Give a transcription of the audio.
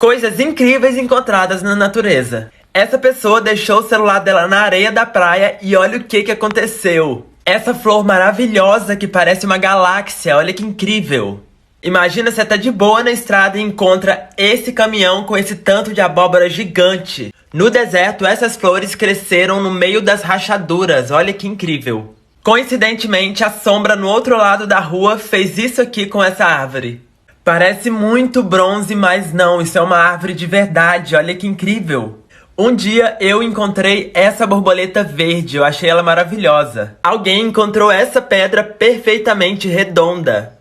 Coisas incríveis encontradas na natureza. Essa pessoa deixou o celular dela na areia da praia e olha o que aconteceu. Essa flor maravilhosa que parece uma galáxia, olha que incrível. Imagina você tá de boa na estrada e encontra esse caminhão com esse tanto de abóbora gigante. No deserto, essas flores cresceram no meio das rachaduras, olha que incrível. Coincidentemente, a sombra no outro lado da rua fez isso aqui com essa árvore. Parece muito bronze, mas não, isso é uma árvore de verdade, olha que incrível. Um dia eu encontrei essa borboleta verde, eu achei ela maravilhosa. Alguém encontrou essa pedra perfeitamente redonda.